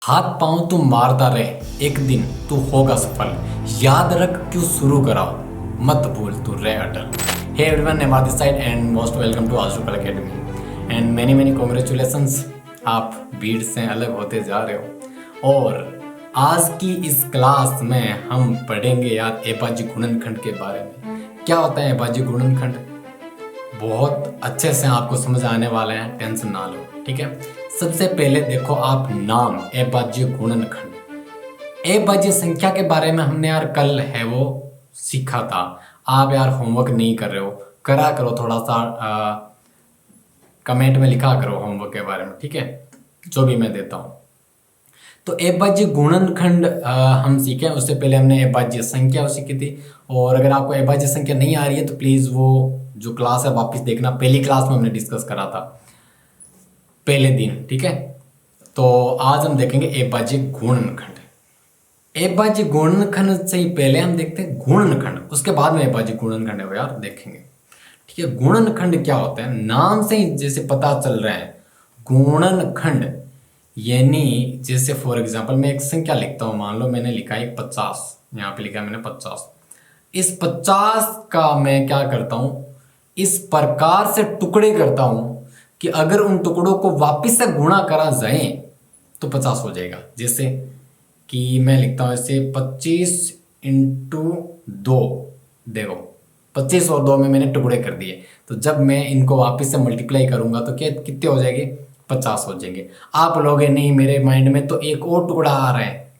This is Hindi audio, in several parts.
हाथ पांव तू मारता रहे, एक दिन तू होगा सफल। याद रख क्यों शुरू करा, मत भूल तू रहे अटल। Hey everyone, Nema this side and most welcome to Ashukal academy and many many congratulations. आप भीड़ से अलग होते जा रहे हो और आज की इस क्लास में हम पढ़ेंगे यार एबाजी गुणनखंड के बारे में। क्या होता है एबाजी गुणनखंड, बहुत अच्छे से आपको समझ आने वाले हैं, टेंशन ना लो, ठीक है। सबसे पहले देखो आप नाम अभाज्य गुणनखंड। अभाज्य संख्या के बारे में हमने यार कल है वो सीखा था। आप यार होमवर्क नहीं कर रहे हो, करा करो, थोड़ा सा कमेंट में लिखा करो होमवर्क के बारे में, ठीक है, जो भी मैं देता हूँ। तो अभाज्य गुणनखंड हम सीखे, उससे पहले हमने अभाज्य संख्या सीखी थी। और अगर आपको अभाज्य संख्या नहीं आ रही है तो प्लीज़ वो जो क्लास है वापस देखना, पहली क्लास में हमने डिस्कस करा था पहले दिन, ठीक है। तो आज हम देखेंगे अभाज्य गुणनखंड। अभाज्य गुणनखंड से ही पहले हम देखते हैं गुणनखंड, उसके बाद में अभाज्य गुणनखंड है वो यार देखेंगे, ठीक है। गुणनखंड क्या होता है, नाम से ही जैसे पता चल रहा है गुणनखंड, यानी जैसे फॉर एग्जांपल मैं एक संख्या लिखता हूँ, मान लो मैंने लिखा है 50, यहाँ पे लिखा है मैंने 50। इस 50 का मैं क्या करता हूँ, इस प्रकार से टुकड़े करता हूँ कि अगर उन टुकड़ों को वापस से गुणा करा जाए तो 50 हो जाएगा। जैसे कि मैं लिखता हूँ ऐसे 25 इंटू 2, देखो 25 और 2 में मैंने टुकड़े कर दिए, तो जब मैं इनको वापस से मल्टीप्लाई करूंगा तो क्या कितने हो जाएंगे, 50 हो जाएंगे। आप लोगे नहीं, मेरे माइंड में तो एक और टुकड़ा आ रहा है,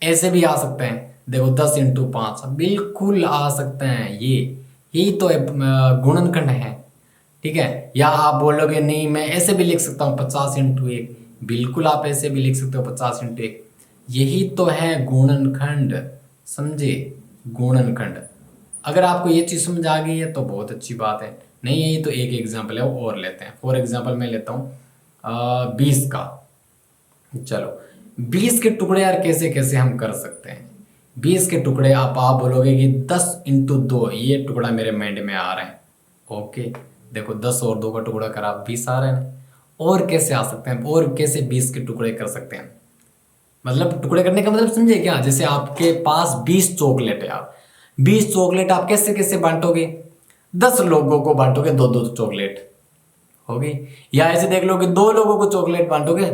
ऐसे भी आ सकते हैं, देखो 10 इंटू 5 बिल्कुल आ सकते हैं। यही तो गुणनखंड है, ठीक है। या आप बोलोगे नहीं मैं ऐसे भी लिख सकता हूँ 50 इंटू 1, बिल्कुल आप ऐसे भी लिख सकते हो 50 इंटू 1। यही तो है गुणनखंड, समझे, गुणनखंड। अगर आपको ये चीज़ समझ आ गई है तो बहुत अच्छी बात है, नहीं यही तो एक एग्जाम्पल है वो और लेते हैं। फॉर एग्जाम्पल मैं लेता हूँ 20 का। चलो 20 के टुकड़े यार कैसे कैसे हम कर सकते हैं। 20 के टुकड़े आप बोलोगे कि 10 इंटू 2, ये टुकड़ा मेरे माइंड में आ रहा है, ओके। देखो 10 और 2 का टुकड़ा करा 20 आ रहे हैं। और कैसे आ सकते हैं, और कैसे 20 के टुकड़े कर सकते हैं, मतलब टुकड़े करने का मतलब समझे क्या। जैसे आपके पास 20 चॉकलेट है, आप 20 चॉकलेट आप कैसे कैसे बांटोगे, 10 लोगों को बांटोगे 2-2 चॉकलेट होगी। या ऐसे देख लो कि 2 लोगों को चॉकलेट बांटोगे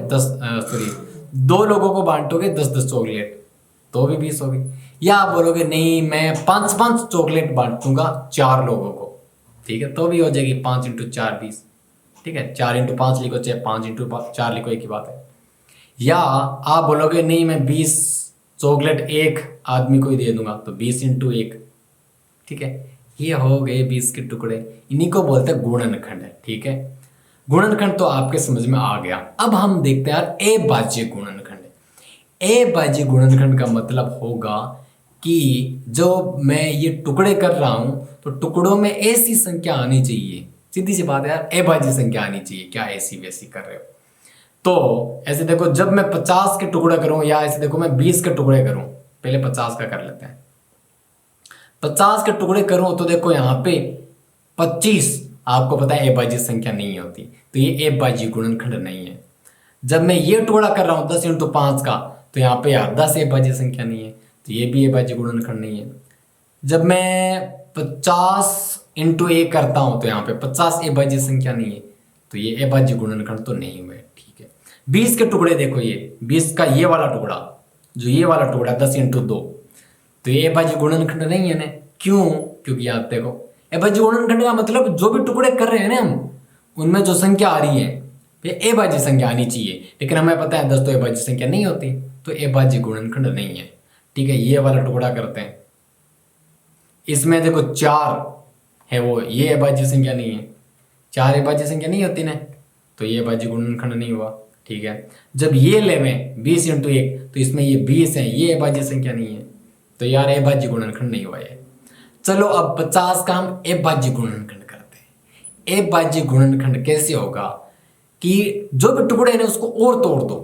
2 लोगों को बांटोगे 10-10 चॉकलेट, तो भी 20 होगी। या आप बोलोगे नहीं मैं 5-5 चॉकलेट बांटूंगा 4 लोगों को, ठीक है, तो भी हो जाएगी 5 इंटू 4 20, ठीक है। 4 इंटू 5 लिखो चाहे 5 इंटू 4 लिखो, एक ही बात है। या आप बोलोगे नहीं मैं 20 चॉकलेट एक आदमी को ही दे दूंगा, तो 20 इंटू 1, ठीक है। ये हो गए 20 के टुकड़े, इन्हीं को बोलते हैं गुणनखंड, ठीक है। गुणनखंड तो आपके समझ में आ गया। अब हम देखते हैं यार अभाज्य गुणनखंड। अभाज्य गुणनखंड का मतलब होगा कि जो मैं ये टुकड़े कर रहा हूं तो टुकड़ों में ऐसी संख्या आनी चाहिए, सीधी सी बात है यार, अभाज्य संख्या आनी चाहिए, क्या ऐसी वैसी कर रहे हो। तो ऐसे देखो जब मैं 50 के टुकड़े करूं, या ऐसे देखो मैं 20 के टुकड़े करूं, पहले 50 का कर लेते हैं। 50 के टुकड़े करूं तो देखो यहाँ पे 25 आपको पता है अभाज्य संख्या नहीं होती, तो ये अभाज्य गुणनखंड नहीं है। जब मैं ये टुकड़ा कर रहा हूं 10 इंटू 5 का, तो यहाँ पे यार 10 अभाज्य संख्या नहीं है, तो ये भी अभाज्य गुणनखंड नहीं है। जब मैं 50 इंटू 1 करता हूं तो यहाँ पे 50 अभाज्य संख्या नहीं है, तो ये अभाज्य गुणनखंड तो नहीं हुए, ठीक है। 20 के टुकड़े देखो, ये 20 का ये वाला टुकड़ा, जो ये वाला टुकड़ा 10 इंटू 2, तो ये अभाज्य गुणनखंड नहीं है ना। क्यों, क्योंकि आप देखो अभाज्य गुणनखंड का मतलब जो भी टुकड़े कर रहे हैं ना हम, उनमें जो संख्या आ रही है ये अभाज्य संख्या आनी चाहिए, लेकिन हमें पता है 10 तो अभाज्य संख्या नहीं होती, तो अभाज्य गुणनखंड नहीं है, ठीक है। ये वाला टुकड़ा करते हैं, इसमें देखो 4 है वो, ये अभाज्य संख्या नहीं है, 4 अभाज्य संख्या नहीं होती ना, तो ये अभाज्य गुणनखंड नहीं हुआ, ठीक है। जब ये लेवें 20 इंटू 1, तो इसमें ये 20 है, ये अभाज्य संख्या नहीं है, तो यार अभाज्य गुणनखंड नहीं हुआ ये। चलो अब 50 का हम अभाज्य गुणनखंड करते हैं। अभाज्य गुणनखंड कैसे होगा कि जो भी टुकड़े हैं उसको और तोड़ दो,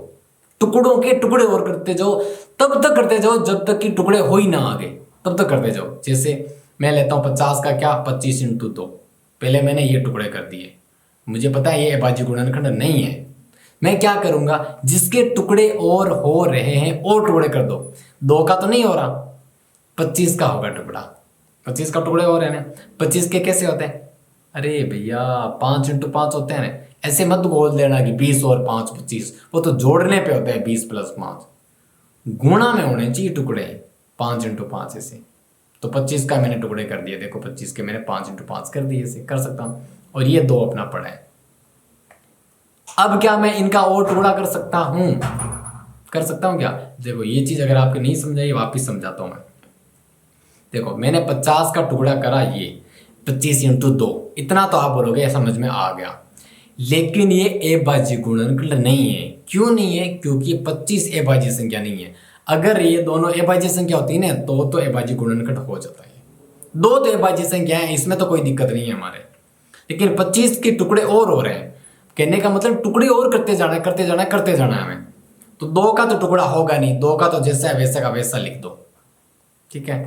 टुकड़ों के टुकड़े और करते जाओ, तब तक करते जाओ जब तक कि टुकड़े हो ही ना आगे, तब तक करते जाओ। जैसे मैं लेता हूँ 50 का क्या 25 इंटू 2, पहले मैंने ये टुकड़े कर दिए, मुझे पता है ये अभाज्य गुणनखंड नहीं है, मैं क्या करूंगा, जिसके टुकड़े और हो रहे हैं और टुकड़े कर दो। 2 का तो नहीं हो रहा, 25 का होगा टुकड़ा। 25 का टुकड़े हो रहे हैं, 25 के कैसे होते हैं? अरे भैया 5 × 5 होते हैं ना। ऐसे मत बोल देना कि 20 और 5 25, वो तो जोड़ने पे होता है 20 + 5। गुणा में होने चाहिए टुकड़े 5 × 5 ऐसे। तो 25 का मैंने टुकड़े कर दिए, देखो 25 के मैंने 5 × 5 कर दिए, ऐसे कर सकता हूँ। और ये 2 अपना पड़ा है। अब क्या मैं इनका और टुकड़ा कर सकता हूँ? कर सकता हूँ क्या? देखो ये चीज़ अगर आपको नहीं समझाई, वापिस समझाता हूँ मैं। देखो मैंने 50 का टुकड़ा करा, ये 25 × 2, इतना तो आप बोलोगे समझ में आ गया। लेकिन ये अभाज्य गुणनखंड नहीं है। क्यों नहीं है? क्योंकि 25 अभाज्य संख्या नहीं है। अगर ये दोनों अभाज्य संख्या होती है ना तो अभाज्य गुणनखंड हो जाता है। 2 तो अभाज्य संख्या है, इसमें तो कोई दिक्कत नहीं है हमारे। लेकिन 25 के टुकड़े और हो रहे हैं, कहने का मतलब टुकड़े और करते जाना है, करते जाना है, करते जाना है हमें। तो 2 का तो टुकड़ा होगा नहीं, 2 का तो जैसा है वैसा का वैसा लिख दो, ठीक है।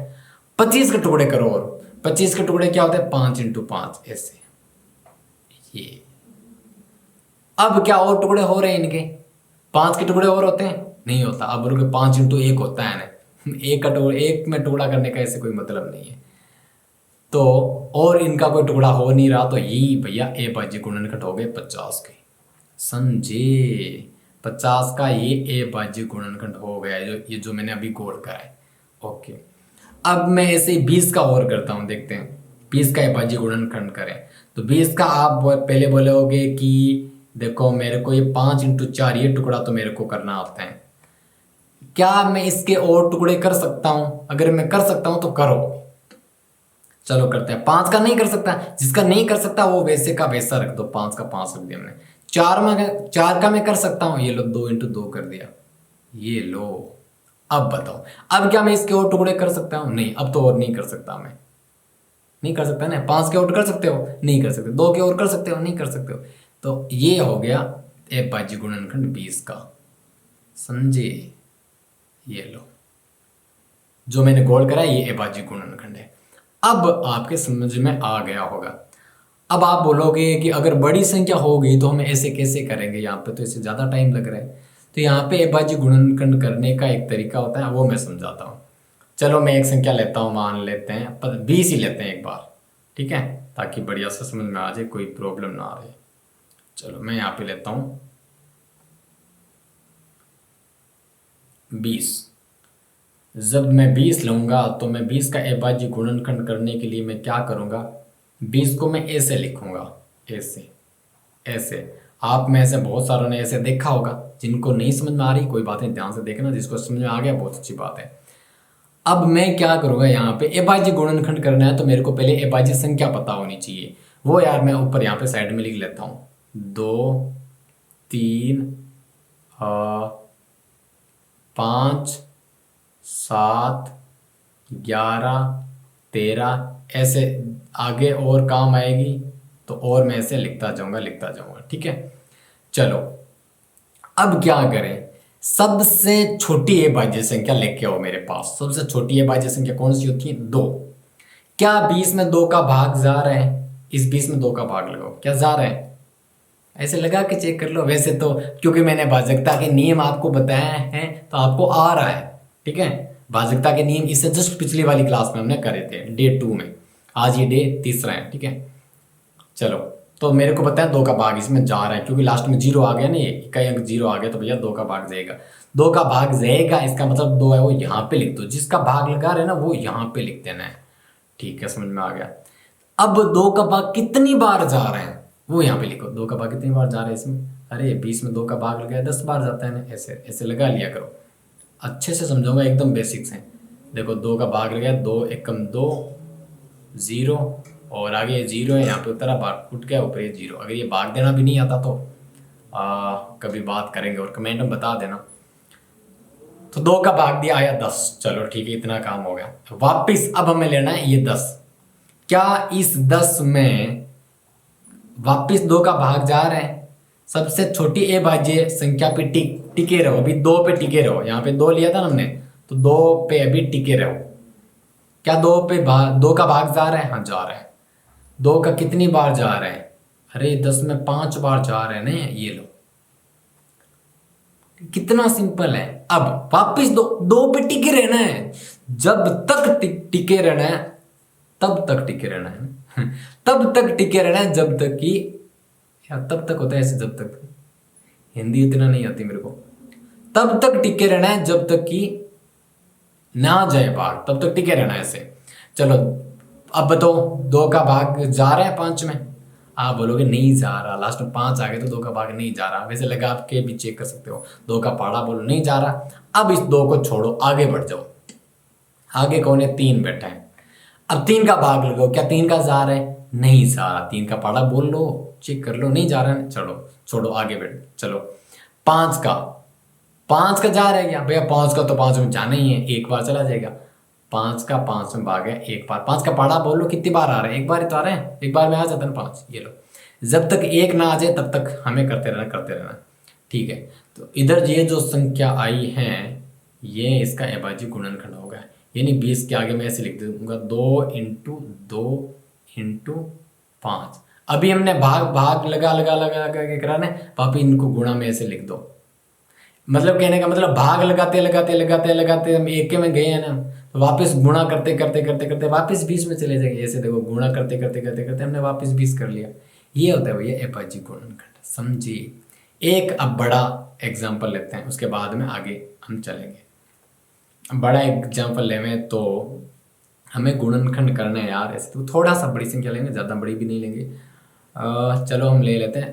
25 के टुकड़े करो, और 25 के टुकड़े क्या होते हैं? 5 × 5 ऐसे। ये अब क्या और टुकड़े हो रहे हैं इनके? 5 के टुकड़े और होते हैं? नहीं होता। अब बोलोगे 5 × 1 होता है ना। एक का टुकड़ा, एक में टुकड़ा करने का ऐसे कोई मतलब नहीं है। तो और इनका कोई टुकड़ा हो नहीं रहा, तो यही भैया अभाज्य गुणनखंड हो गए 50 के। समझे? 50 का ये अभाज्य गुणनखंड हो गया, जो मैंने अभी गौर करा है। ओके, अब मैं ऐसे 20 का और करता हूँ, देखते हैं 20 का अभाज्य गुणनखंड करें। तो 20 का आप पहले बोलोगे कि देखो मेरे को ये 5 × 4 ये टुकड़ा तो मेरे को करना आता है। क्या मैं इसके और टुकड़े कर सकता हूँ? अगर मैं कर सकता हूँ तो करो। चलो करते हैं। 5 का नहीं कर सकता, जिसका नहीं कर सकता वो वैसे का वैसा रख दो, 5 का 5 रख दिया हमने। 4 का मैं कर सकता हूँ, ये लो 2 × 2 कर दिया, ये लो। अब बताओ, अब क्या मैं इसके और टुकड़े कर सकता हूँ? नहीं, अब तो और नहीं कर सकता मैं, नहीं कर सकता ना। 5 के और कर सकते हो? नहीं कर सकते। 2 के और कर सकते हो? नहीं कर सकते हो। तो ये हो गया अभाज्य गुणनखंड 20 का। समझे? ये लो, जो मैंने गोल करा ये अभाज्य गुणनखंड है। अब आपके समझ में आ गया होगा। अब आप बोलोगे कि अगर बड़ी संख्या होगी तो हम ऐसे कैसे करेंगे, यहाँ पे तो इससे ज़्यादा टाइम लग रहा है। तो यहाँ पे अभाज्य गुणनखंड करने का एक तरीका होता है, वो मैं समझाता हूँ। चलो मैं एक संख्या लेता हूँ, मान लेते हैं 20 ही लेते हैं एक बार, ठीक है, ताकि बढ़िया से समझ में आ जाए, कोई प्रॉब्लम ना आ रही। चलो मैं यहाँ पे लेता हूँ 20। जब मैं 20 लूँगा तो मैं 20 का अभाज्य गुणनखंड करने के लिए मैं क्या करूँगा, 20 को मैं ऐसे लिखूँगा, ऐसे ऐसे। आप में से बहुत सारों ने ऐसे देखा होगा, जिनको नहीं समझ में आ रही कोई बात नहीं, ध्यान से देखना, जिसको समझ में आ गया बहुत अच्छी बात है। अब मैं क्या करूँगा, यहाँ पे अभाज्य गुणनखंड करना है तो मेरे को पहले अभाज्य संख्या पता होनी चाहिए। वो यार मैं ऊपर यहाँ पे साइड में लिख लेता हूँ, 2 3 5 7 11 13, ऐसे आगे और काम आएगी तो और मैं ऐसे लिखता जाऊँगा, ठीक है। चलो अब क्या करें, सबसे छोटी अभाज्य संख्या लेके आओ मेरे पास। सबसे छोटी अभाज्य संख्या कौन सी होती है? 2। क्या 20 में 2 का भाग जा रहा है? इस 20 में 2 का भाग लगाओ, क्या जा रहा है? ऐसे लगा के चेक कर लो। वैसे तो क्योंकि मैंने भाजकता के नियम आपको बताया है तो आपको आ रहा है, ठीक है। भाजकता के नियम इससे जस्ट पिछली वाली क्लास में हमने करे थे, डे 2 में। आज ये डे 3 है, ठीक है। चलो तो मेरे को पता है 2 का भाग इसमें जा रहा है, क्योंकि लास्ट में 0 आ गया ना, ये इकाई अंक 0 आ गया, तो भैया 2 का भाग जाएगा। 2 का भाग जाएगा इसका मतलब 2 है वो यहाँ पे लिख दो, जिसका भाग लगा रहे ना वो यहाँ पे लिख देना है, ठीक है, समझ में आ गया। अब 2 का भाग कितनी बार जा रहे हैं वो यहाँ पे लिखो, 2 का भाग कितनी बार जा रहा है इसमें। अरे 20 में 2 का भाग लगा है 10 बार जाता है ना, ऐसे ऐसे लगा लिया करो, अच्छे से समझाऊंगा, एकदम बेसिक्स हैं। देखो 2 का भाग लगा है, 2 एकम 2 0, और आगे ये 0 है, यहाँ पे उत्तरा भाग उठ गया, ऊपर ये 0। अगर ये भाग देना भी नहीं आता तो कभी बात करेंगे और कमेंट में बता देना। तो 2 का भाग दिया आया 10, चलो ठीक है, इतना काम हो गया। वापिस अब हमें लेना है ये 10। क्या इस 10 में वापिस 2 का भाग जा रहा है? सबसे छोटी अभाज्य संख्या पे टिके रहो, अभी 2 पे टिके रहो। यहाँ पे 2 लिया था ना हमने, तो 2 पे अभी टिके रहो। क्या 2 का भाग जा रहा है? हाँ जा रहा है। 2 का कितनी बार जा रहा है? अरे 10 में 5 बार जा रहे हैं ना, ये लो कितना सिंपल है। अब वापिस दो दो पे टिके रहना है, जब तक टिके रहना है, तब तक टिके रहना है तब तक टिके रहना है जब तक कि, यार तब तक होता है ऐसे, जब तक, हिंदी इतना नहीं आती मेरे को। तब तक टिके रहना है जब तक कि ना जाए भाग, तब तक टिके रहना है ऐसे। चलो अब बताओ, 2 का भाग जा रहा है 5 में, आप बोलोगे नहीं जा रहा, लास्ट में 5 आ गए तो 2 का भाग नहीं जा रहा। वैसे लगा आपके भी चेक कर सकते हो, 2 का पहाड़ा बोलो नहीं जा रहा। अब इस 2 को छोड़ो, आगे बढ़ जाओ। आगे कौन है? 3 बैठा है। अब 3 का भाग लगाओ, क्या 3 का जा रहा है? नहीं जा रहा। 3 का पहाड़ा बोल लो, चेक कर लो, नहीं जा रहा है, चलो छोड़ो, आगे बैठ चलो। 5 का जा रहा है क्या भैया? 5 का तो 5 में जाना ही है, एक बार चला जाएगा। 5 का 5 में भाग है एक बार। 5 का पहाड़ा बोल लो, कितनी बार आ रहा है? एक बार ही तो आ रहा है, एक बार में आ जाता है ना 5। ये लो, जब तक एक ना आ जाए तब तक हमें करते रहना। ठीक है, तो इधर ये जो संख्या आई है, ये इसका अभाज्य गुणनखंड होगा। यानी 20 के आगे मैं ऐसे लिख दूंगा 2 इंटू 2 इंटू 5। अभी हमने भाग लगा के कराना है, वापिस इनको गुणा में ऐसे लिख दो। मतलब कहने का मतलब भाग लगाते हम एक के में गए हैं ना, तो वापस गुणा करते वापस 20 में चले जाएंगे। ऐसे देखो, गुणा करते हमने वापस 20 कर लिया। ये होता है भैया अभाज्य गुणनखंड, समझिए। एक अब बड़ा एग्जाम्पल लेते हैं, उसके बाद में आगे हम चलेंगे। बड़ा एग्जाम्पल लेंगे तो हमें गुणनखंड करना है यार। ऐसे तो थोड़ा सा बड़ी संख्या लेंगे, ज़्यादा बड़ी भी नहीं लेंगे। चलो हम ले लेते हैं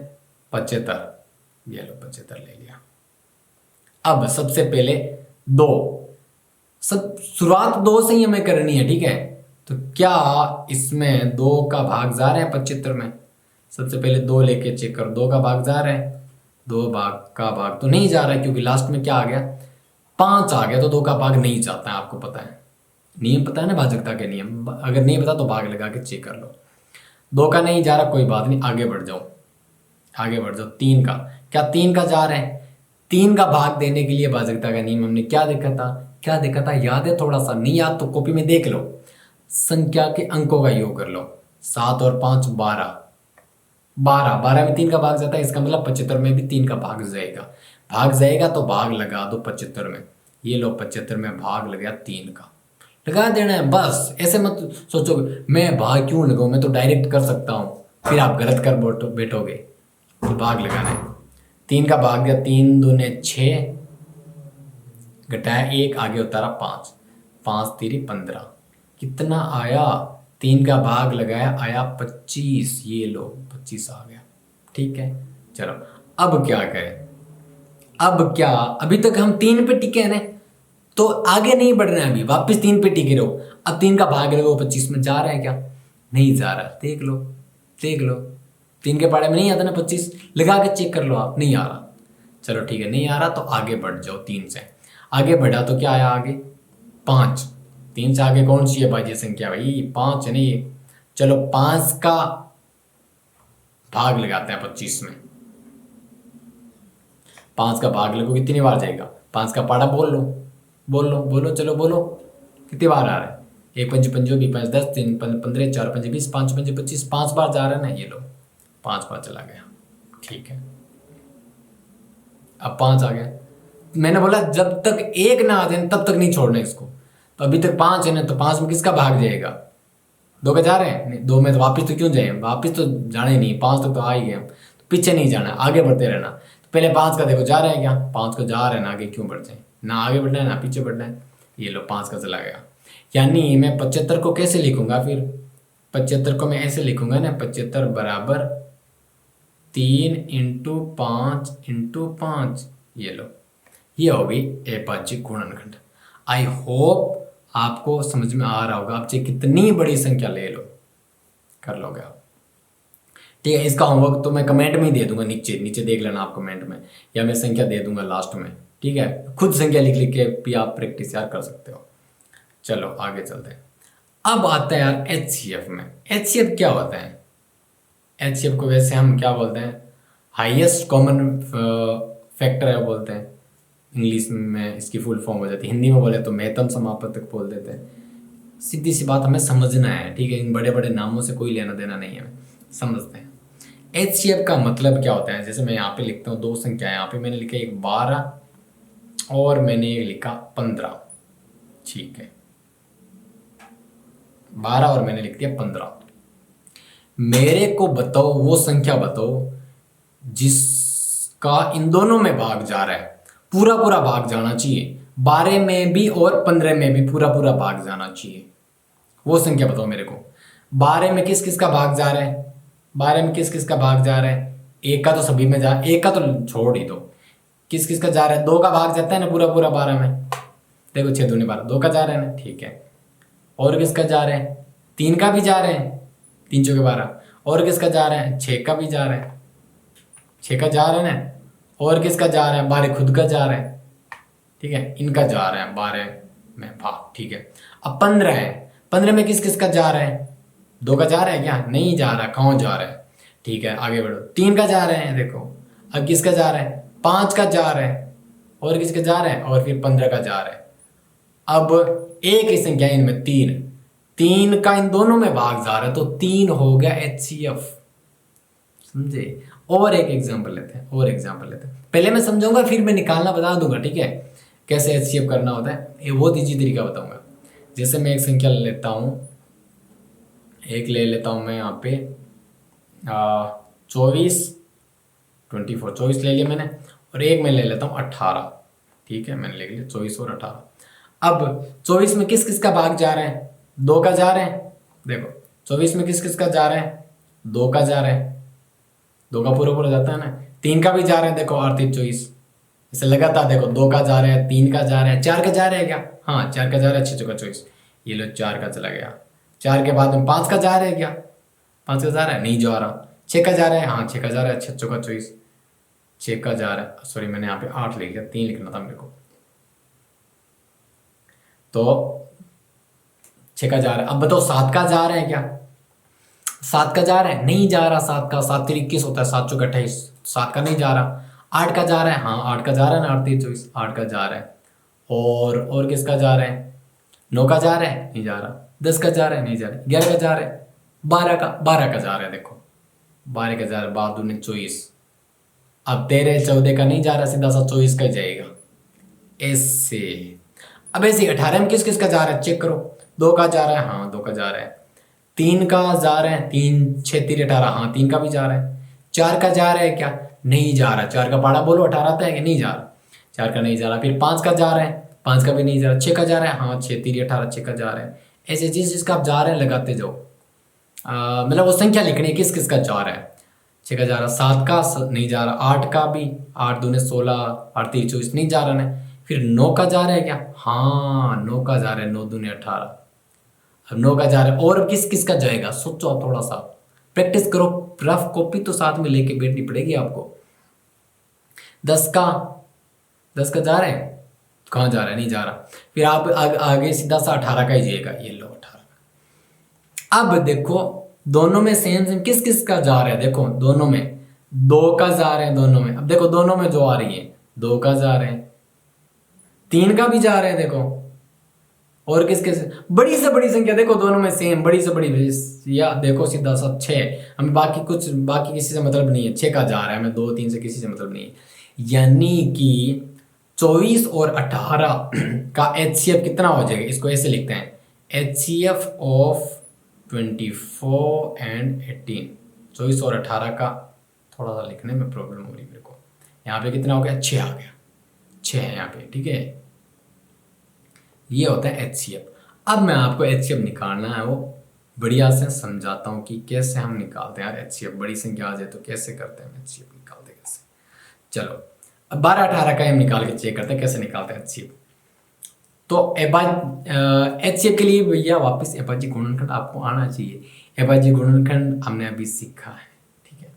75। ये लो 75 ले लिया। अब सबसे पहले 2, सब शुरुआत 2 से ही हमें करनी है, ठीक है। तो क्या इसमें 2 का भाग जा रहा है 75 में? सबसे पहले 2 लेके चेक करो, 2 का भाग जा रहा है? 2 का भाग तो नहीं जा रहा है, क्योंकि लास्ट में क्या आ गया? 5 आ गया, तो 2 का भाग नहीं जाता है। आपको पता है, नियम पता है ना भाजकता के नियम। अगर नहीं पता तो भाग लगा के चेक कर लो। 2 का नहीं जा रहा, कोई बात नहीं, आगे बढ़ जाओ। 3 का, क्या 3 का जा रहा है? 3 का भाग देने के लिए भाजकता का नियम हमने क्या देखा था? याद है? थोड़ा सा नहीं याद तो कॉपी में देख लो। संख्या के अंकों का योग कर लो। 7 और 5 12, 12 में 3 का भाग जाता है, इसका मतलब 75 में भी 3 का भाग जाएगा तो भाग लगा दो 75 में। ये लो 75 में भाग लग गया 3 का, लगा देना है बस। ऐसे मत सोचो मैं भाग क्यों लगाऊं, मैं तो डायरेक्ट कर सकता हूँ, फिर आप गलत कर बैठोगे। तो भाग लगाना है। 3 का भाग दिया, 3 दूने 6, घटाया 1, आगे उतारा 5, 5 3 15, कितना आया? 3 का भाग लगाया, आया 25। ये लो 25 आ गया, ठीक है। चलो अब क्या करें? अभी तक हम 3 पे टिके हैं ना, तो आगे नहीं बढ़ना है, अभी वापस 3 पे टिके रहो। अब 3 का भाग लगाओ 25 में, जा रहा है क्या? नहीं जा रहा, देख लो 3 के पहाड़े में नहीं आता ना 25, लगा के चेक कर लो आप, नहीं आ रहा। चलो ठीक है, नहीं आ रहा तो आगे बढ़ जाओ। 3 से आगे बढ़ा तो क्या आया आगे? 5। 3 से आगे कौन सी है भाज्य संख्या भाई? 5 है नहीं। चलो 5 का भाग लगाते हैं 25 में। 5 का भाग लगो, कितनी बार जाएगा? 5 का पहाड़ा बोलो, चलो बोलो, कितनी बार आ रहा है? 1 5 5 भी 5 10 3 15 4 5 20 5 5 25, 5 बार जा रहा है ना। ये लो 5 बार चला गया, ठीक है। अब 5 आ गया। मैंने बोला जब तक 1 ना आ जाए तब तक नहीं छोड़ना इसको। तो अभी तक 5 है ना, तो 5 में किसका भाग जाएगा? 2 का जा रहे हैं नहीं, 2 में तो वापस तो क्यों जाए? वापस तो जाना ही नहीं, 5 तक तो आ ही गए हम, तो पीछे नहीं जाना, आगे बढ़ते रहना। तो पहले 5 का देखो जा रहा है क्या? 5 को जा रहा है ना, आगे क्यों बढ़ जाए? ना आगे बढ़ना है ना पीछे बढ़ना है। ये लो 5 का चला गया। यानी मैं 75 को कैसे लिखूंगा फिर? 75 को मैं ऐसे लिखूंगा ना, 75 बराबर 3 इंटू 5 इंटू 5। ये लो, ये हो गई अभाज्य गुणनखंड। आई होप आपको समझ में आ रहा होगा। आप चाहे कितनी बड़ी संख्या ले लो, कर लोगे आप, ठीक है। इसका होमवर्क तो मैं कमेंट में ही दे दूंगा, नीचे देख लेना आप कमेंट में, या मैं संख्या दे दूंगा लास्ट में, ठीक है। खुद संख्या लिख के भी आप प्रैक्टिस यार कर सकते हो। चलो आगे चलते हैं। अब आता है यार HCF में। HCF क्या होता है? HCF को वैसे हम क्या बोलते हैं? हाईएस्ट कॉमन फैक्टर है बोलते हैं। इंग्लिश में इसकी फुल फॉर्म हो जाती है, हिंदी में बोले तो महत्तम समापतक बोल देते हैं। सीधी सी बात हमें समझना है, ठीक है। इन बड़े बड़े नामों से कोई लेना देना नहीं है, समझते हैं। HCF का मतलब क्या होता है? जैसे मैं यहाँ पे लिखता हूँ 2 संख्या, यहाँ पे मैंने लिखा 1 12 और मैंने लिखा 15, ठीक है 12 और मैंने लिख दिया 15। मेरे को बताओ वो संख्या बताओ जिसका इन दोनों में भाग जा रहा है, पूरा पूरा भाग जाना चाहिए, 12 में भी और 15 में भी पूरा पूरा भाग जाना चाहिए। वो संख्या बताओ मेरे को। 12 में किस किस का भाग जा रहा है, 12 में किस किस का भाग जा रहा है, एक का तो सभी में जा, एक का तो छोड़ ही दो, किस किस का जा रहा है, 2 का भाग जाता है ना पूरा पूरा 12 में, देखो 6 दूनी 12, 2 का जा रहा है ना, ठीक है। और किसका जा रहा है, 3 का भी जा रहे हैं, 3 चौके 12। और किसका जा रहा है, 6 का भी जा रहा है, 6 का जा रहा है ना। और किसका जा रहा है, 12 खुद का जा रहा है, ठीक है इनका जा रहा है 12 में भाग, ठीक है। अब 15 है, 15 में किस किस का जा रहा है, 2 का जा रहा है क्या, नहीं जा रहा, कौन जा रहा है, ठीक है आगे बढ़ो। 3 का जा रहे हैं देखो, अब किसका जा रहा है, 5 का जा रहा है, और किसका जा रहा है, और फिर 15 का जा रहा है। अब एक ही संख्या इनमें 3, 3 का इन दोनों में भाग जा रहा है, तो 3 हो गया HCF, समझे। और एक एग्जांपल लेते हैं, और एग्जांपल लेते हैं, पहले मैं समझाऊंगा फिर मैं निकालना बता दूंगा, ठीक है कैसे HCF करना होता है, ये बहुत ईजी तरीका बताऊंगा। जैसे मैं एक संख्या ले लेता हूँ, एक ले लेता हूँ मैं यहाँ पे 24 ले लिया मैंने, और एक मैं ले लेता हूँ 18, ठीक है मैंने ले लिया 24 और 18। अब 24 में किस किस का भाग जा रहा है, 2 का जा रहे हैं, देखो 24 में किस किस का जा रहा है, 2 का जा रहा है, 2 का पूरा पूरा जाता है ना। 3 का भी जा रहा है, देखो 8 3 24, इसे लगातार देखो 2 का जा रहा है, 3 का जा रहा है, 4 का जा रहा है क्या, हाँ 4 का जा रहा है, 6 चौका 24, ये लो 4 का चला गया। 4 के बाद में 5 का जा रहा है क्या, 5 का जा रहा है, नहीं जा रहा। 6 का जा रहा है, हाँ 6 का जा रहा है, 6 चौका 24, 6 का जा रहा है, सॉरी मैंने यहाँ पे 8 लिख दिया, 3 लिखना था मेरे को, तो 6 का जा रहा है। अब बताओ 7 का जा रहा है क्या, 7 का जा रहा है, नहीं जा रहा, 7 का 7 3 21 होता है, 7 चौका 28, 7 का नहीं जा रहा। 8 का जा रहा है, हाँ 8 का जा रहा है ना, 8 3 24, 8 का जा रहा है। और किसका जा रहा है, 9 का जा रहा है, नहीं जा रहा। 10 का जा रहा है, नहीं जा रहा। 11 का जा रहा है, 12 का जा रहा है, देखो 12 का जा रहा है, 12 दूनी 24। अब 13 14 का नहीं जा रहा, सीधा सा 24 का जाएगा ऐसे। अब ऐसे 18 में किस किस का जा रहा है, चेक करो। 2 का जा रहा है, हाँ 2 का जा रहा है। 3 का जा रहा है, 3 6 3 18, हाँ 3 का भी जा रहा है। 4 का जा रहा है क्या, नहीं जा रहा। 4 का पाड़ा बोलो 18 आता है कि नहीं जा रहा, 4 का नहीं जा रहा। फिर 5 का जा रहा है, 5 का भी नहीं जा रहा। 6 का जा रहा है, हाँ 6 3 18, 6 का जा रहा है। ऐसे जिस जिसका आप जा रहे हैं लगाते जाओ, मतलब वो संख्या लिखनी है किस किस का जा रहा है। 6 का जा रहा, 7 का नहीं जा रहा, 8 का भी, 8 दूने 16, 8 3 24 नहीं जा रहा ना। फिर 9 का जा रहा है क्या, हाँ 9 का जा रहा है, 9 दूने 18। अब 9 का जा रहा है, और किस किस का जाएगा सोचो आप, थोड़ा सा प्रैक्टिस करो, रफ कॉपी तो साथ में लेके बैठनी पड़ेगी आपको। 10 का जा रहा है, कहाँ जा रहा है, नहीं जा रहा। फिर आप आगे सीधा सा 18 का ही जाएगा, ये लो 18। अब देखो दोनों में सेम किस किस का जा रहा है, देखो दोनों में 2 का जा रहे हैं, दोनों में। अब देखो दोनों में जो आ रही है 2 का जा रहे हैं, 3 का भी जा रहे हैं देखो, और किसके बड़ी से बड़ी संख्या देखो दोनों में सेम, बड़ी से बड़ी, या देखो सीधा सा 6। हमें बाकी किसी से मतलब नहीं है, 6 का जा रहा है, हमें 2 3 से किसी से मतलब नहीं है। यानी कि 24 और 18 का HCF कितना हो जाएगा, इसको ऐसे लिखते हैं HCF ऑफ 24 एंड 18। 24 और 18 का थोड़ा सा लिखने में प्रॉब्लम हो रही मेरे को। यहाँ पे कितना हो गया, 6 आ गया, 6 है यहाँ पे, ठीक है। ये होता है HCF। अब मैं आपको HCF निकालना है वो बढ़िया से समझाता हूँ कि कैसे हम निकालते हैं यार HCF। बड़ी संख्या आ जाए तो कैसे करते हैं HCF, निकालते कैसे। चलो अब 12 18 का हम निकाल के चेक करते हैं कैसे निकालते हैं HCF। तो HCF के लिए भैया वापस एबाजी गुणनखंड आपको आना चाहिए। एबाजी गुणनखंड हमने अभी सीखा है, ठीक है।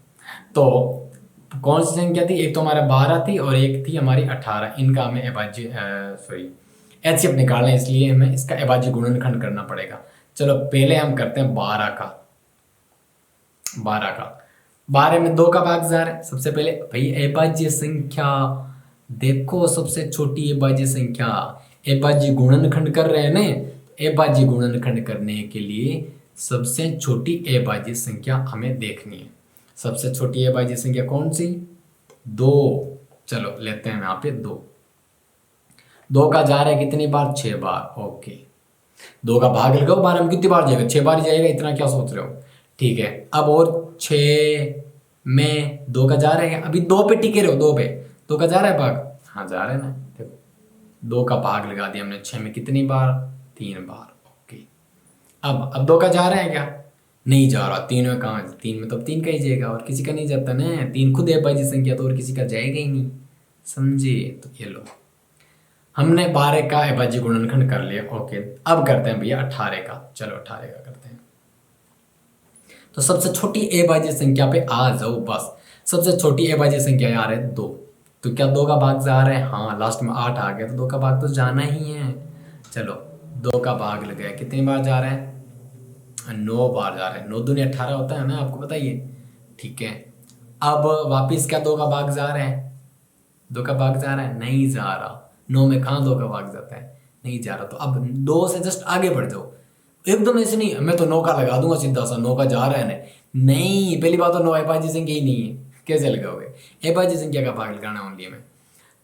तो कौन सी संख्या थी, एक तो हमारा 12 थी और एक थी हमारी 18। इनका हमें HCF निकालना है, इसलिए हमें इसका एबाजी गुणनखंड करना पड़ेगा। चलो पहले हम करते हैं 12 का। 12 में 2 का भाग जा रहा है। सबसे पहले भाई एबाजी संख्या देखो, सबसे छोटी एबाजी संख्या, एबाजी गुणनखंड कर रहे हैं ना। एबाजी गुणनखंड करने के लिए सबसे छोटी एबाजी संख्या हमें देखनी है। सबसे छोटी एबाजी संख्या कौन सी, 2। चलो लेते हैं यहाँ पे 2। 2 का जा रहा है कितनी बार, 6 बार। ओके, 2 का भाग लगाओ 12 में, कितनी बार जाएगा, 6 बार ही जाएगा, इतना क्या सोच रहे हो। ठीक है, अब और 6 में 2 का जा रहा है, अभी 2 पे टिके रहो, 2 पे 2 का जा रहा है भाग, हाँ जा रहा है ना। देखो 2 का भाग लगा दिया हमने 6 में, कितनी बार, 3 बार। ओके, अब 2 का जा रहा है क्या, नहीं जा रहा। 3 में कहाँ, 3 में तो अब 3 का ही जाएगा, और किसी का नहीं जाता ना। 3 खुद अभाज्य संख्या, तो और किसी का जाएगा ही नहीं, समझे। तो ये लो, हमने 12 का अभाज्य गुणनखंड कर लिया। ओके, अब करते हैं भैया 18 का। चलो 18 का करते हैं। तो सबसे छोटी अभाज्य संख्या पे आ जाओ बस। सबसे छोटी अभाज्य संख्या यार है 2। तो क्या 2 का भाग जा रहा है, हाँ लास्ट में 8 आ गया, तो 2 का भाग तो जाना ही है। चलो 2 का भाग लग गया, कितनी बार जा रहा है, 9 बार जा रहा है। 9 दूनी 18 होता है ना, आपको बताइए। ठीक है, अब वापिस क्या 2 का भाग जा रहा है, 2 का भाग जा रहा है, नहीं जा रहा। 9 में कहाँ 2 का भाग जाता है, नहीं जा रहा। तो अब 2 से जस्ट आगे बढ़ जाओ, एकदम ऐसे नहीं मैं तो 9 का लगा दूंगा सीधा सा, 9 का जा रहा है ना, नहीं। पहली बात तो 9 अभाज्य संख्या ही नहीं है, कैसे लगाओगे। अभाज्य संख्या का भाग लगाना ओनली में।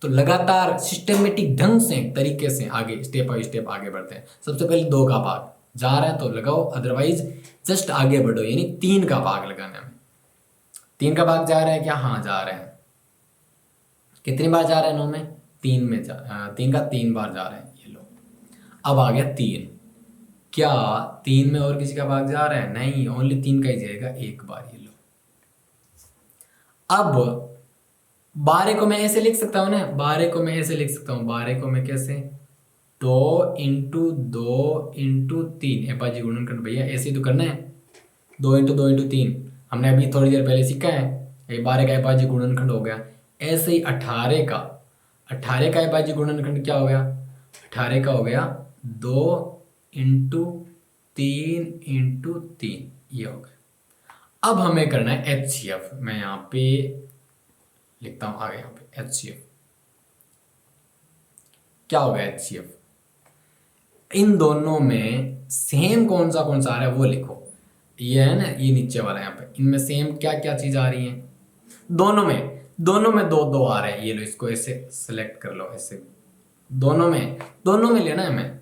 तो लगातार सिस्टमेटिक ढंग से, तरीके से आगे स्टेप बाई स्टेप आगे बढ़ते हैं। सबसे पहले 2 का भाग जा रहा है तो लगाओ, अदरवाइज जस्ट आगे बढ़ो, यानी 3 का भाग लगाना है। 3 का भाग जा रहा है क्या, हाँ जा रहा है। कितनी बार जा रहा है 9 में, 3 में 3 का 3 बार जा रहा है। ये लो, अब आ गया 3। क्या 3 में और किसी का भाग जा रहा है, नहीं, ओनली 3 का ही जाएगा एक बार। ये लो, अब 12 को मैं ऐसे लिख सकता हूँ ना, 12 को मैं ऐसे लिख सकता हूँ। 12 को मैं कैसे, 2 इंटू 2 इंटू 3 अभाज्य गुणनखंड। भैया ऐसे तो करना है, 2 इंटू 2 इंटू 3 हमने अभी थोड़ी देर पहले सीखा है। ये 12 का अभाज्य गुणनखंड हो गया। ऐसे ही 18 का अभाज्य गुणनखंड क्या हो गया, 18 का हो गया 2 इंटू 3 इंटू 3, ये हो गया। अब हमें करना है HCF। मैं यहाँ पे लिखता हूँ आगे, यहाँ पे HCF क्या होगा। HCF इन दोनों में सेम कौन सा आ रहा है वो लिखो। ये है ना, ये नीचे वाला, यहाँ पे इनमें सेम क्या क्या चीज आ रही है, दोनों में 2 आ रहे हैं। ये लो, इसको ऐसे सेलेक्ट कर लो, ऐसे दोनों में लेना है हमें।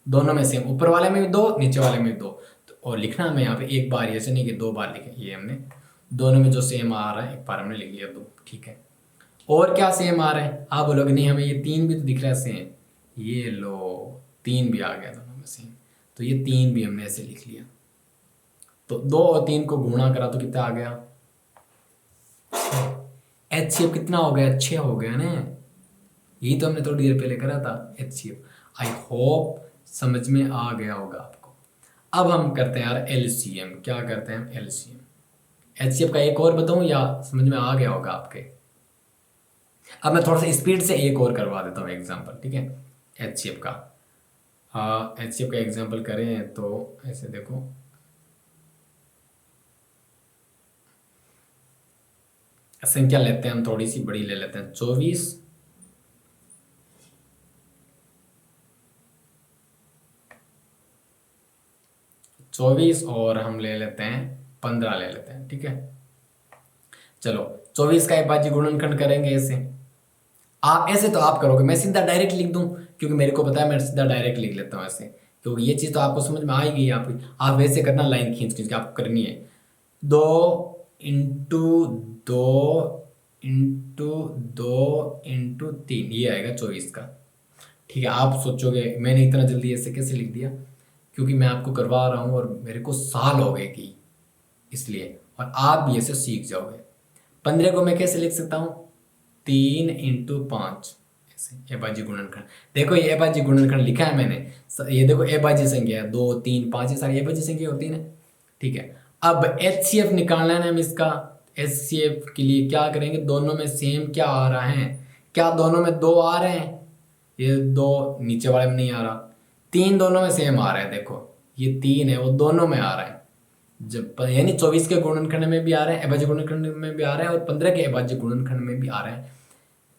दोनों में सेम, ऊपर वाले में भी 2, नीचे वाले में भी 2। तो और लिखना हमें यहाँ पे एक बार, ऐसे नहीं कि 2 बार लिखे। ये हमने दोनों में जो सेम आ रहा है एक बार हमने लिख लिया 2। ठीक है, और क्या सेम आ रहा है, आप बोलोगे नहीं हमें ये 3 भी तो दिख रहा है सेम। ये लो 3 भी आ गया दोनों में सेम, तो ये 3 भी हमने ऐसे लिख लिया। तो 2 और 3 को गुणा करा तो कितना आ गया, HCF कितना हो गया, 6 हो गया ना। यही तो हमने थोड़ी देर पहले करा था HCF। आई होप समझ में आ गया होगा आपको। अब हम करते हैं यार LCM। क्या करते हैं LCM। HCF का एक और बताऊं या समझ में आ गया होगा आपके। अब मैं थोड़ा सा स्पीड से एक और करवा देता हूँ एग्जाम्पल। ठीक है, HCF का HCF का एग्जाम्पल करें तो ऐसे देखो, संख्या लेते हैं हम, थोड़ी सी बड़ी ले लेते हैं, 24 और हम ले लेते हैं 15 ले लेते हैं। ठीक है, चलो 24 का अभाज्य गुणनखंड करेंगे ऐसे। आप ऐसे तो आप करोगे, मैं सीधा डायरेक्ट लिख दूं क्योंकि मेरे को पता है, मैं सीधा डायरेक्ट लिख लेता हूँ ऐसे, क्योंकि ये चीज़ तो आपको समझ में आएगी। आप वैसे करना, लाइन खींच खींच के आपको करनी है। 2 इंटू 2 इंटू 2 इंटू 3, ये आएगा 24 का। ठीक है, आप सोचोगे मैंने इतना जल्दी ऐसे कैसे लिख दिया, क्योंकि मैं आपको करवा रहा हूँ और मेरे को साल हो गए कि, इसलिए। और आप भी ऐसे सीख जाओगे। 15 को मैं कैसे लिख सकता हूँ, 3 इंटू 5 ऐसे अभाज्य गुणनखंड। देखो ये अभाज्य गुणनखंड लिखा है मैंने, ये देखो अभाज्य संख्या है 2 3 5, ये सारी अभाज्य संख्या होती है ना। ठीक है, अब HCF निकालना है हम इसका। HCF के लिए क्या करेंगे, दोनों में सेम क्या आ रहा है, क्या दोनों में 2 आ रहे हैं, ये 2 नीचे वाले में नहीं आ रहा। 3 दोनों में सेम आ रहा है, देखो ये 3 है वो दोनों में आ रहा है। जब यानी 24 के गुणनखंड में भी आ रहा है, अभाज्य गुणनखंड में भी आ रहा है, और 15 के अभाज्य गुणनखंड में भी आ रहा है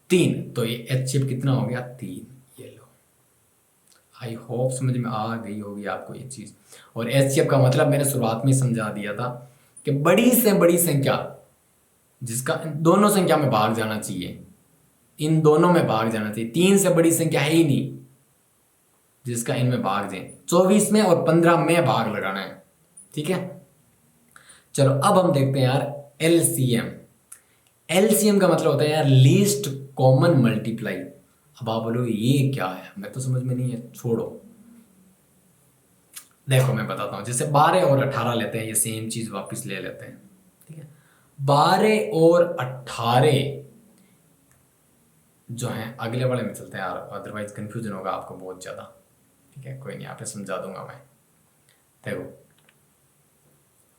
3। तो ये HCF कितना हो गया, 3। ये लो, आई होप समझ में आ गई होगी आपको ये चीज़। और HCF का मतलब मैंने शुरुआत में समझा दिया था कि बड़ी से बड़ी संख्या जिसका दोनों संख्या में भाग जाना चाहिए, इन दोनों में भाग जाना चाहिए। 3 से बड़ी संख्या है ही नहीं जिसका इनमें भाग जाए। 24 में और 15 में भाग लगाना है, ठीक है। चलो अब हम देखते हैं यार एलसीएम। एलसीएम का मतलब होता है यार लीस्ट कॉमन मल्टीप्लाई। अब आप बोलो ये क्या है, मैं तो समझ में नहीं है, छोड़ो। देखो मैं बताता हूं, जैसे 12 और 18 लेते हैं, ये सेम चीज वापस ले लेते हैं, ठीक है। 12 और 18 जो है अगले वाले में चलते हैं यार, अदरवाइज कंफ्यूजन होगा आपको बहुत ज्यादा, ठीक है। कोई नहीं, यहाँ पे समझा दूंगा मैं। देखो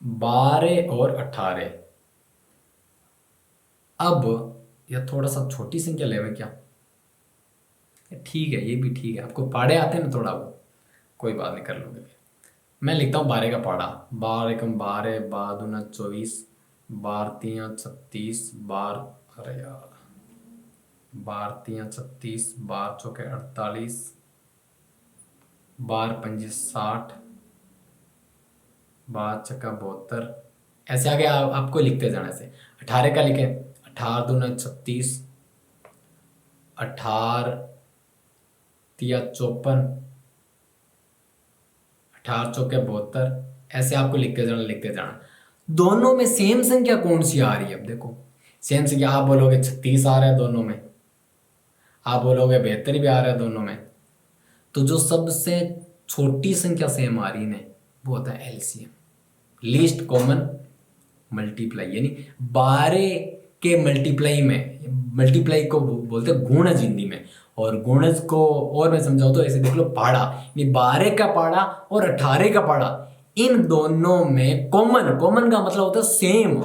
12 और 18, अब यह थोड़ा सा छोटी संख्या लेवे क्या, ठीक है, ये भी ठीक है। आपको पाड़े आते हैं ना थोड़ा, वो कोई बात नहीं, कर लोगे। मैं लिखता हूँ 12 का पाड़ा। 12 एकम 12, 12 दूना 24, 12 तियाँ 36, 12 अरे यार 12 तियाँ 36, 12 चौके 48, 12 पंजे 60, 12 छक्का 72, ऐसे आगे आपको लिखते जाना से। 18 का लिखे, 18 दूना 36, 18 तिया 54, 18 चौके 72, ऐसे आपको लिखते जाना। दोनों में सेम संख्या कौन सी आ रही है? अब देखो सेम संख्या, आप बोलोगे 36 आ रहा है दोनों में, आप बोलोगे 72 भी आ रहा है दोनों में, तो जो सबसे छोटी संख्या सेम आ रही है वो होता है एलसीएम, लीस्ट कॉमन मल्टीप्लाई। यानी 12 के मल्टीप्लाई में, मल्टीप्लाई को बोलते हैं गुणज हिंदी में, और गुणज को और मैं समझाऊं तो ऐसे देख लो पाड़ा, यानी 12 का पाड़ा और 18 का पाड़ा, इन दोनों में कॉमन, कॉमन का मतलब होता है सेम,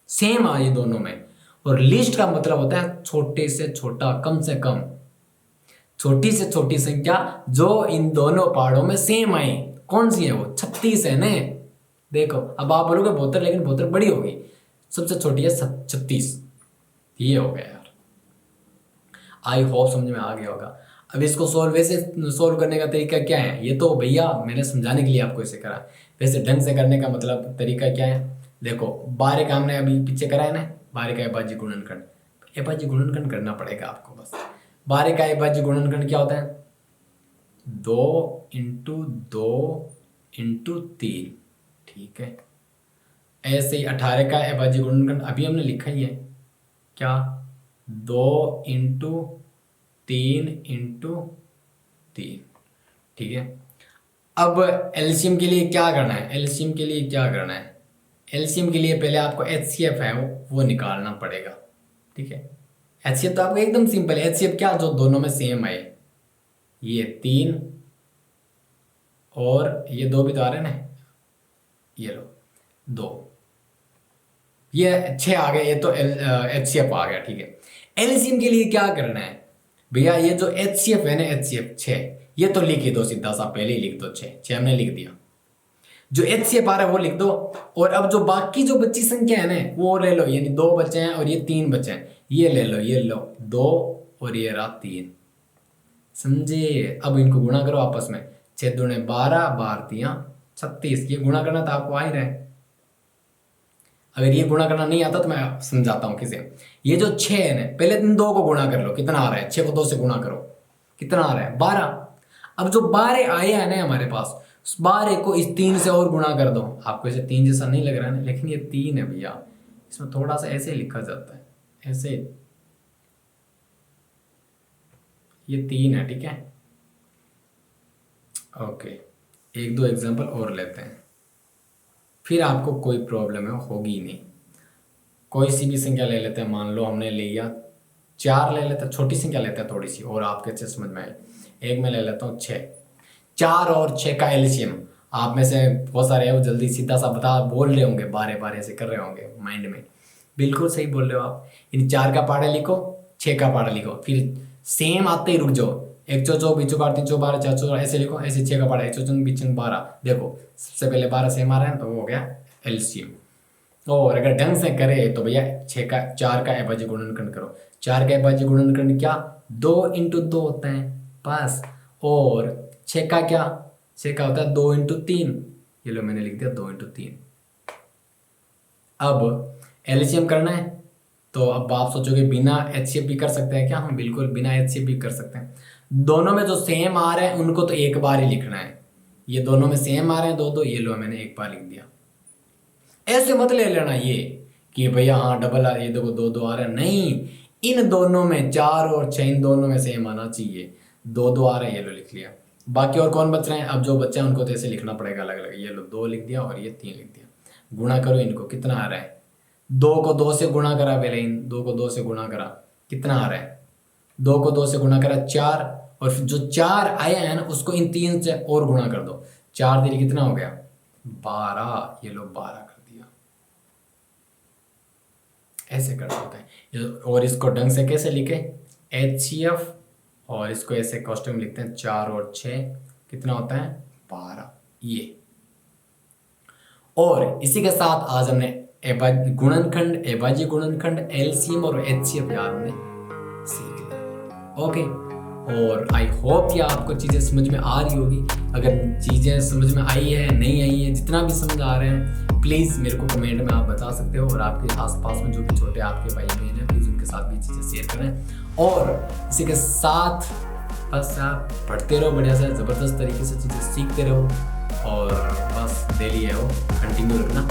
सेम आए दोनों में। और लिस्ट का मतलब होता है छोटे से छोटा, कम से कम, छोटी से छोटी संख्या जो इन दोनों पहाड़ों में सेम आए। कौन सी है वो? 36 है ने। देखो अब आप बोलोगे 72, लेकिन 72 बड़ी होगी, सबसे छोटी है 36। ये हो गया यार, आई होप समझ में आ गया होगा। अब इसको वैसे सोल्व करने का तरीका क्या है, ये तो भैया मैंने समझाने के लिए आपको इसे करा। वैसे ढंग से करने का मतलब तरीका क्या है, देखो 12 का हमने अभी पीछे करा है ना, 12 का अविभाज्य गुणनखंड, अविभाज्य गुणनखंड करना पड़ेगा आपको बस। 12 का अविभाज्य गुणनखंड क्या होता है? 2 इंटू 2 इंटू 3, ठीक है। ऐसे ही 18 का अविभाज्य गुणनखंड अभी हमने लिखा ही है, क्या? 2 इंटू 3 इंटू 3, ठीक है। अब एलसीएम के लिए क्या करना है? एलसीएम के लिए क्या करना है? एलसीएम के लिए पहले आपको एचसीएफ है वो निकालना पड़ेगा, ठीक है। एचसीएफ तो आपको एकदम सिंपल है। एचसीएफ क्या? जो दोनों में सेम है, ये 3 और ये 2 भी तो आ रहे हैं ना, ये लो 2, ये 6 आ गया, ये तो एचसीएफ आ गया, ठीक है। एलसीएम के लिए क्या करना है भैया? ये जो एचसीएफ है ना, एचसीएफ 6, ये तो लिख ही दो सीधा सा, पहले ही लिख दो 6 हमने लिख दिया। जो एचसीएफ आ रहा है वो लिख दो, और अब जो बाकी जो बच्ची संख्या है ना वो ले लो, यानी 2 बचे हैं और ये 3 बचे हैं, ये ले लो, ये लो 2 और ये रहा 3, समझे। अब इनको गुणा करो आपस में, 6 दूने 12, 12 तियां 36, ये गुणा करना तो आपको आ ही रहा है। अगर ये गुणा करना नहीं आता तो मैं समझाता हूं किसे। ये जो 6 है ना, पहले इन 2 को गुणा कर लो, कितना आ रहा है? 6 को 2 से गुणा करो, कितना आ रहा है? 12। अब जो 12 आया है ना हमारे पास, उस 12 को इस 3 से और गुणा कर दो। आपको इसे 3 जैसा नहीं लग रहा है ना, लेकिन ये 3 है भैया, इसमें थोड़ा सा ऐसे लिखा जाता है, ऐसे, ये 3 है, ठीक है। ओके, 1-2 एग्जांपल और लेते हैं, फिर आपको कोई प्रॉब्लम होगी नहीं। कोई सी भी संख्या ले लेते हैं, मान लो हमने लिया 4 ले लेते हैं, छोटी संख्या लेते हैं थोड़ी सी और आपके अच्छे समझ में आए। एक में ले लेता हूँ 6, 4 और 6 का एलसीएम। आप में से बहुत सारे हैं वो जल्दी सीधा सा बता बोल रहे होंगे, बारे बारे से कर रहे होंगे माइंड में, बिल्कुल सही बोल रहे हो आप। इन 4 का पाड़ा लिखो, 6 का पाड़ा लिखो, फिर सेम आते ही रुक जाओ, 1 चौ 4 बीचो 12 3 चौ 12 4 चौ, ऐसे लिखो, ऐसे 6 का पाड़ा 1 चौ 4 बीच 12। देखो सबसे पहले 12 सेम आ रहा है तो वो हो गया एलसीएम। और अगर ढंग से करे तो भैया 4 का अविभाज्य गुणनखंड करो। 4 का अविभाज्य गुणनखंड क्या? 2 इंटू 2 होता है बस। और 6 का क्या? 6 का होता है 2 इंटू 3, ये लो मैंने लिख दिया 2 इंटू 3। अब एलसीएम करना है तो अब आप सोचोगे बिना HCF भी कर सकते हैं क्या? हम बिल्कुल बिना HCF भी कर सकते हैं। दोनों में जो सेम आ रहा है उनको तो एक बार ही लिखना है। ये दोनों में सेम आ रहे हैं दो दो, ये लो मैंने एक बार लिख दिया। ऐसे मत ले लेना ये कि भैया हाँ डबल आ, ये देखो दो दो आ रहे हैं, नहीं, इन दोनों में 4 और 6 इन दोनों में सेम आना चाहिए। दो दो आ रहे हैं, ये लो लिख लिया। बाकी और कौन बच रहे हैं? अब जो बच्चे हैं उनको तो ऐसे लिखना पड़ेगा अलग अलग। ये लो 2 लिख दिया और ये 3 लिख दिया। गुणा करो इनको, कितना आ रहा है? 2 को 2 से गुणा करा, पहले इन 2 को 2 से गुणा करा, कितना आ रहा है? 2 को 2 से गुणा करा 4, और फिर जो 4 आया है ना उसको इन 3 से और गुणा कर दो। 4 3 कितना हो गया? 12। ये लो 12 कर दिया। ऐसे करना होता है। और इसको ढंग से कैसे लिखे? HCF, और इसको ऐसे कॉस्ट्यूम लिखते हैं 4 और 6 कितना होता है? 12। ये और इसी के साथ आज हमने गुणनखंड, अभाज्य गुणनखंड, LCM और HCF यार हमने सीख लिया। ओके, और आई होप कि आपको चीज़ें समझ में आ रही होगी। अगर चीज़ें समझ में आई है, नहीं आई है, जितना भी समझ आ रहे हैं प्लीज़ मेरे को कमेंट में आप बता सकते हो। और आपके आसपास में जो भी छोटे आपके भाई बहन हैं प्लीज़ उनके साथ भी चीज़ें शेयर करें। और इसी के साथ बस आप पढ़ते रहो, बढ़िया से ज़बरदस्त तरीके से चीज़ें सीखते रहो, और बस डेली है वो कंटिन्यू रखना।